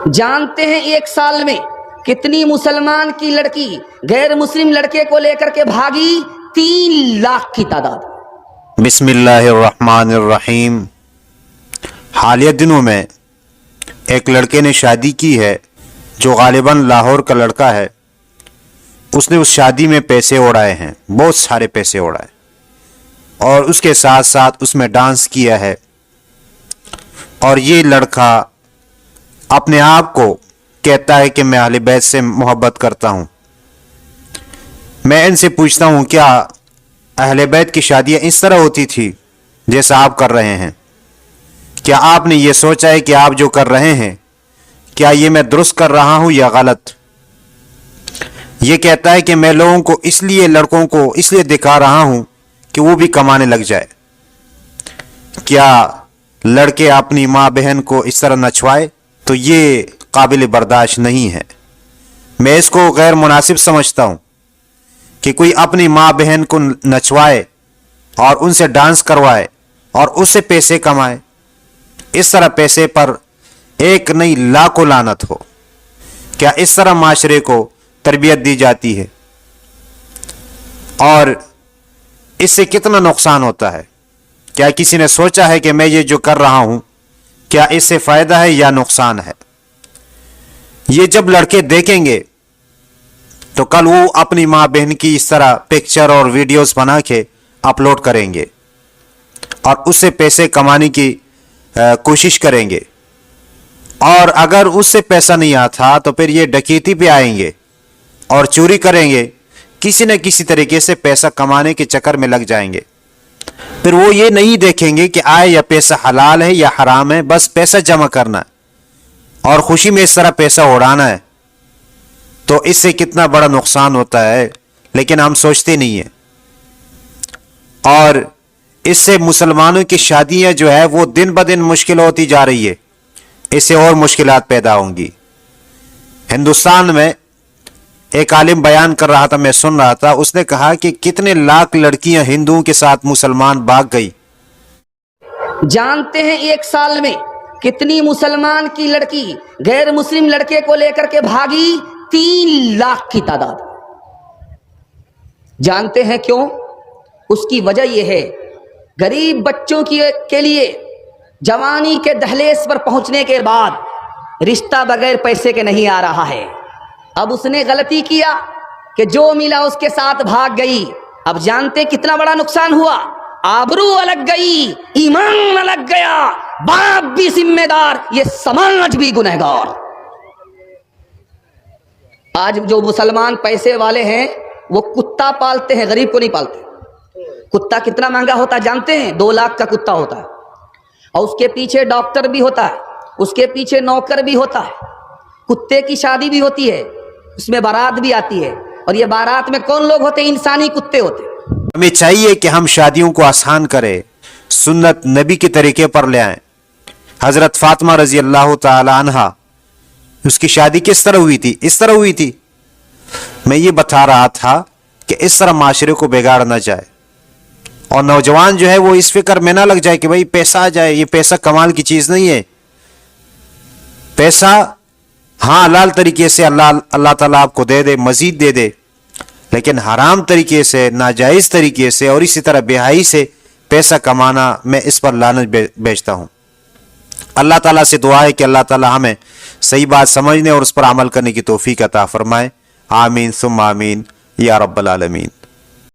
जानते हैं एक साल में कितनी मुसलमान की लड़की गैर मुस्लिम लड़के को लेकर के भागी? 3 लाख की तादाद। बिस्मिल्लाहिर्रहमानिर्रहीम। हालिया दिनों में एक लड़के ने शादी की है जो गालिबन लाहौर का लड़का है। उसने उस शादी में पैसे उड़ाए हैं, बहुत सारे पैसे उड़ाए, और उसके साथ साथ उसमें डांस किया है। और ये लड़का अपने आप को कहता है कि मैं अहले बैत से मोहब्बत करता हूँ। मैं इनसे पूछता हूँ, क्या अहले बैत की शादियाँ इस तरह होती थी जैसा आप कर रहे हैं? क्या आपने ये सोचा है कि आप जो कर रहे हैं, क्या ये मैं दुरुस्त कर रहा हूँ या गलत? ये कहता है कि मैं लोगों को इसलिए, लड़कों को इसलिए दिखा रहा हूँ कि वो भी कमाने लग जाए। क्या लड़के अपनी माँ बहन को इस तरह नचवाए? तो ये काबिल बर्दाश्त नहीं है। मैं इसको गैर मुनासिब समझता हूँ कि कोई अपनी माँ बहन को नचवाए और उनसे डांस करवाए और उससे पैसे कमाए। इस तरह पैसे पर एक नहीं लाखों लानत हो। क्या इस तरह माशरे को तरबियत दी जाती है? और इससे कितना नुकसान होता है? क्या किसी ने सोचा है कि मैं ये जो कर रहा हूं, क्या इससे फायदा है या नुकसान है? ये जब लड़के देखेंगे तो कल वो अपनी मां बहन की इस तरह पिक्चर और वीडियोस बना के अपलोड करेंगे और उससे पैसे कमाने की कोशिश करेंगे। और अगर उससे पैसा नहीं आता तो फिर ये डकैती पे आएंगे और चोरी करेंगे, किसी न किसी तरीके से पैसा कमाने के चक्कर में लग जाएंगे। फिर वो ये नहीं देखेंगे कि आय या पैसा हलाल है या हराम है, बस पैसा जमा करना है और खुशी में इस तरह पैसा उड़ाना है। तो इससे कितना बड़ा नुकसान होता है, लेकिन हम सोचते नहीं है। और इससे मुसलमानों की शादियां जो है वो दिन ब दिन मुश्किल होती जा रही है। इससे और मुश्किलात पैदा होंगी। हिंदुस्तान में एक आलिम बयान कर रहा था, मैं सुन रहा था, उसने कहा कि कितने लाख लड़कियां हिंदुओं के साथ मुसलमान भाग गई। जानते हैं एक साल में कितनी मुसलमान की लड़की गैर मुस्लिम लड़के को लेकर के भागी? 3 लाख की तादाद। जानते हैं क्यों? उसकी वजह यह है, गरीब बच्चों के लिए जवानी के दहलीज पर पहुंचने के बाद रिश्ता बगैर पैसे के नहीं आ रहा है। अब उसने गलती किया कि जो मिला उसके साथ भाग गई। अब जानते कितना बड़ा नुकसान हुआ? आबरू अलग गई, ईमान अलग गया, बाप भी जिम्मेदार, ये समाज भी गुनहगार। आज जो मुसलमान पैसे वाले हैं वो कुत्ता पालते हैं, गरीब को नहीं पालते। कुत्ता कितना महंगा होता है जानते हैं? 2 लाख का कुत्ता होता है, और उसके पीछे डॉक्टर भी होता है, उसके पीछे नौकर भी होता है। कुत्ते की शादी भी होती है, उसमें बारात भी आती है, और ये बारात में कौन लोग होते हैं? इंसानी कुत्ते होते हैं। हमें चाहिए कि हम शादियों को आसान करें, सुन्नत नबी के तरीके पर ले आए। हजरत फातिमा रजी अल्लाह ताला अन्हा, उसकी शादी किस तरह हुई थी? इस तरह हुई थी। मैं ये बता रहा था कि इस तरह माशरे को बिगाड़ ना जाए और नौजवान जो है वो इस फिक्र में ना लग जाए कि भाई पैसा आ जाए। ये पैसा कमाल की चीज नहीं है। पैसा हाँ हलाल तरीके से अल्लाह ताला आपको दे दे, मजीद दे दे, लेकिन हराम तरीके से, नाजायज तरीके से और इसी तरह बेहाई से पैसा कमाना, मैं इस पर लानत भेजता हूं। अल्लाह ताला से दुआ है कि अल्लाह ताला हमें सही बात समझने और उस पर अमल करने की तौफीक अता फरमाए। आमीन सुम्मा आमीन या रब्बल आलमीन।